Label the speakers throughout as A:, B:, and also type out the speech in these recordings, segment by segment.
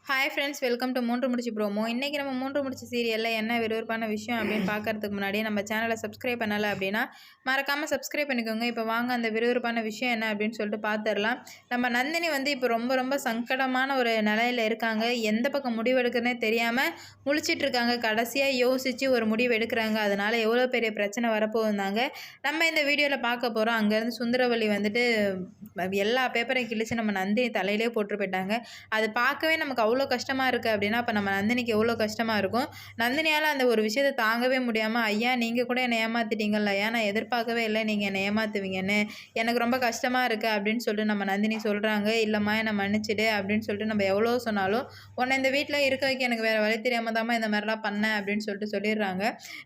A: Hi friends, welcome to மூன்று முடிச்சு promo. இன்றைக்கி நம்ம மூன்று முடிச்சு சீரியலில் என்ன விறுவிறுப்பான விஷயம் அப்படின்னு பார்க்கறதுக்கு முன்னாடி நம்ம சேனலை சப்ஸ்கிரைப் பண்ணலை அப்படின்னா மறக்காமல் சப்ஸ்கிரைப் பண்ணிக்கோங்க. இப்போ வாங்க அந்த விறுவிறுப்பான விஷயம் என்ன அப்படின்னு சொல்லிட்டு பார்த்துடலாம். நம்ம நந்தினி இப்போ ரொம்ப ரொம்ப சங்கடமான ஒரு நிலையில் இருக்காங்க. எந்த பக்கம் முடிவு எடுக்கிறனே தெரியாமல் முழிச்சிட்டு இருக்காங்க. கடைசியாக யோசித்து ஒரு முடிவு எடுக்கிறாங்க. அதனால் எவ்வளோ பெரிய பிரச்சனை வரப்போகுந்தாங்க நம்ம இந்த வீடியோவில் பார்க்க போகிறோம். அங்கேருந்து சுந்தரவல்லி எல்லா பேப்பரையும் கிழிச்சு நம்ம நந்தினி தலையிலே போட்டு போயிட்டாங்க. அது பார்க்கவே நமக்கு அவ்வளோ கஷ்டமாக இருக்குது அப்படின்னா அப்போ நம்ம நந்தினிக்கு எவ்வளோ கஷ்டமாக இருக்கும். நந்தினியால் அந்த ஒரு விஷயத்தை தாங்கவே முடியாமல், ஐயா நீங்கள் கூட என்னை ஏமாற்றிட்டீங்கல்ல ஐயா, நான் எதிர்பார்க்கவே இல்லை நீங்கள் என்னை ஏமாற்றுவீங்கன்னு, எனக்கு ரொம்ப கஷ்டமாக இருக்குது அப்படின்னு சொல்லிட்டு நம்ம நந்தினி சொல்கிறாங்க. இல்லைம்மா என்னை மன்னிச்சிடு அப்படின்னு சொல்லிட்டு நம்ம எவ்வளோ சொன்னாலும் உன்னை இந்த வீட்டில் இருக்க வைக்க எனக்கு வேறு வழி தெரியாமல் தாம்மா இந்த மாதிரிலாம் பண்ணேன் அப்படின்னு சொல்லிட்டு சொல்லிடுறாங்க.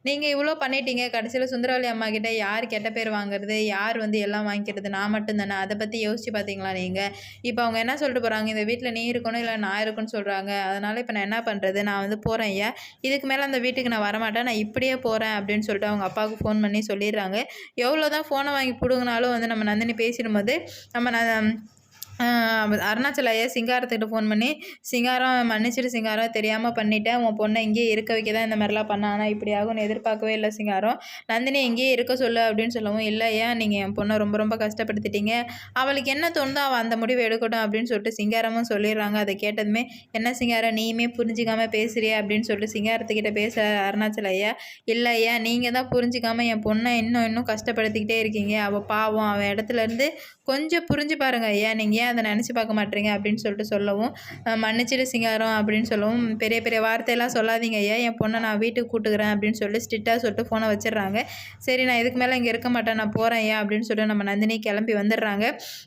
A: நீங்கள் இவ்வளோ பண்ணிட்டீங்க, கடைசியில் சுந்தரவல்லி அம்மா கிட்டே யார் கெட்ட பேர் வாங்குறது, யார் எல்லாம் வாங்கிக்கிறது, நான் மட்டும் தானே, அதை பற்றி யோசிச்சு பார்த்தீங்களா நீங்கள்? இப்போ அவங்க என்ன சொல்லிட்டு போகிறாங்க, இந்த வீட்டில் நீ இருக்கணும் இல்லை நான் இருக்குன்னு சொல்கிறாங்க. அதனால் இப்போ நான் என்ன பண்ணுறது, நான் போகிறேன் ஐயா, இதுக்கு மேலே அந்த வீட்டுக்கு நான் வரமாட்டேன், நான் இப்படியே போகிறேன் அப்படின்னு சொல்லிட்டு அவங்க அப்பாவுக்கு ஃபோன் பண்ணி சொல்லிடுறாங்க. எவ்வளோ தான் ஃபோனை வாங்கி பிடுங்கினாலும் நம்ம நந்தினி பேசிடும்போது நம்ம அருணாச்சல ஐயா சிங்காரத்துக்கிட்ட ஃபோன் பண்ணி, சிங்காரம் மன்னிச்சிட்டு சிங்காரம், தெரியாமல் பண்ணிட்டேன், உன் பொண்ணை இங்கேயே இருக்க வைக்க தான் இந்த மாதிரிலாம் பண்ணானா, இப்படி ஆகும்னு எதிர்பார்க்கவே இல்லை சிங்காரம், நந்தினி இங்கேயே இருக்க சொல்லு அப்படின்னு சொல்லவும், இல்லை ஏன் நீங்கள் என் பொண்ணை ரொம்ப ரொம்ப கஷ்டப்படுத்திட்டீங்க, அவளுக்கு என்ன தோணுதோ அவள் அந்த முடிவை எடுக்கட்டும் அப்படின்னு சொல்லிட்டு சிங்காரமும் சொல்லிடுறாங்க. அதை கேட்டதுமே, என்ன சிங்காரம் நீயுமே புரிஞ்சிக்காமல் பேசுறியா அப்படின்னு சொல்லிட்டு சிங்காரத்துக்கிட்ட பேச அருணாச்சல ஐயா, இல்லை ஐயா நீங்கள் தான் புரிஞ்சிக்காமல் என் பொண்ணை இன்னும் கஷ்டப்படுத்திக்கிட்டே இருக்கீங்க, அவள் பாவம், அவன் இடத்துலேருந்து கொஞ்சம் புரிஞ்சு பாருங்க ஐயா, நீங்கள் ஏன் அதை நினச்சி பார்க்க மாட்டேறீங்க அப்படின்னு சொல்லிட்டு சொல்லவும், மன்னிச்சிடு சிங்காரம் அப்படின்னு சொல்லவும், பெரிய பெரிய வார்த்தையெல்லாம் சொல்லாதீங்க ஐயா, என் பொண்ணை நான் வீட்டுக்கு கூட்டுக்கிறேன் அப்படின்னு சொல்லிட்டு ஸ்ட்ரிக்டாக சொல்லிட்டு ஃபோனை வச்சிடுறாங்க. சரி நான் இதுக்கு மேலே இங்கே இருக்க மாட்டேன், நான் போகிறேன் ஐயா அப்படின்னு சொல்லிட்டு நம்ம நந்தினி கிளம்பி வந்துடுறாங்க.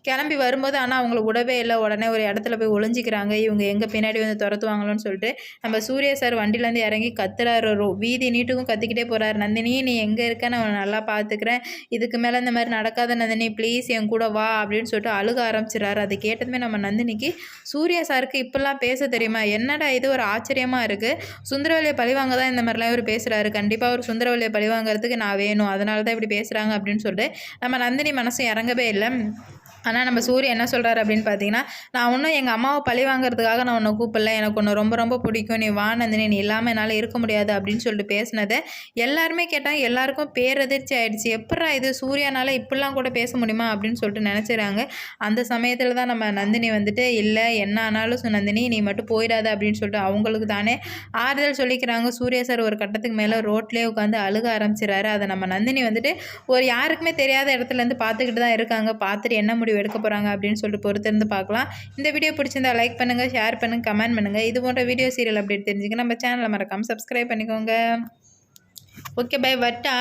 A: கிளம்பி வரும்போது ஆனால் அவங்கள விடவே இல்லை, உடனே ஒரு இடத்துல போய் ஒளிஞ்சிக்கிறாங்க. இவங்க எங்கே பின்னாடி துரத்துவாங்களோன்னு சொல்லிட்டு நம்ம சூர்யா சார் வண்டியிலேருந்து இறங்கி கத்துறாரு, வீதி நீட்டுக்கும் கத்திக்கிட்டே போகிறாரு. நந்தினி நீ எங்கே இருக்க, நான் நல்லா பார்த்துக்கிறேன், இதுக்கு மேலே இந்த மாதிரி நடக்காத நந்தினி, ப்ளீஸ் என் கூட வா அப்படின்னு சொல்லிட்டு அழுக ஆரம்பிச்சிடறாரு. அதை கேட்டதுமே நம்ம நந்தினிக்கு, சூர்யா சாருக்கு இப்பெல்லாம் பேச தெரியுமா, என்னடா இது ஒரு ஆச்சரியமாக இருக்குது, சுந்தரவல்லியை பழிவாங்க தான் இந்த மாதிரிலாம் இவர் பேசுகிறாரு, கண்டிப்பாக ஒரு சுந்தரவல்லியை பழிவாங்கிறதுக்கு நான் வேணும், அதனால தான் இப்படி பேசுகிறாங்க அப்படின்னு சொல்லிட்டு நம்ம நந்தினி மனசு இறங்கவே இல்லை. ஆனால் நம்ம சூர்யா என்ன சொல்கிறாரு அப்படின்னு பார்த்தீங்கன்னா, நான் ஒன்றும் எங்கள் அம்மாவை பழி வாங்குறதுக்காக நான் உன்னை கூப்பிடல, எனக்கு ஒன்று ரொம்ப ரொம்ப பிடிக்கும், நீ வா நந்தினி, நீ இல்லாமல் என்னால் இருக்க முடியாது அப்படின்னு சொல்லிட்டு பேசினதை எல்லாருமே கேட்டாங்க. எல்லாருக்கும் பேரதிர்ச்சி ஆகிடுச்சு. எப்படா இது சூர்யானால் இப்படிலாம் கூட பேச முடியுமா அப்படின்னு சொல்லிட்டு நினச்சிறாங்க. அந்த சமயத்தில் தான் நம்ம நந்தினி இல்லை என்ன ஆனாலும் நந்தினி நீ மட்டும் போயிடாத அப்படின்னு சொல்லிட்டு அவங்களுக்கு தானே ஆறுதல் சொல்லிக்கிறாங்க. சூர்யா சார் ஒரு கட்டத்துக்கு மேலே ரோட்லேயே உட்காந்து அழுக ஆரம்பிச்சிடறாரு. அதை நம்ம நந்தினி ஒரு யாருக்குமே தெரியாத இடத்துலேருந்து பார்த்துக்கிட்டு தான் இருக்காங்க. பார்த்துட்டு என்ன முடிவு எடுக்க போகிறாங்க அப்படின்னு சொல்லிட்டு பொறுத்திருந்து பார்க்கலாம். இந்த வீடியோ பிடிச்சிருந்தா லைக் பண்ணுங்கள், ஷேர் பண்ணுங்கள், கமெண்ட் பண்ணுங்கள். இது போன்ற வீடியோ சீரியல் அப்டேட் தெரிஞ்சுக்க நம்ம சேனலை மறக்காமல் சப்ஸ்கிரைப் பண்ணிக்கோங்க. Okay bye, வட்டா.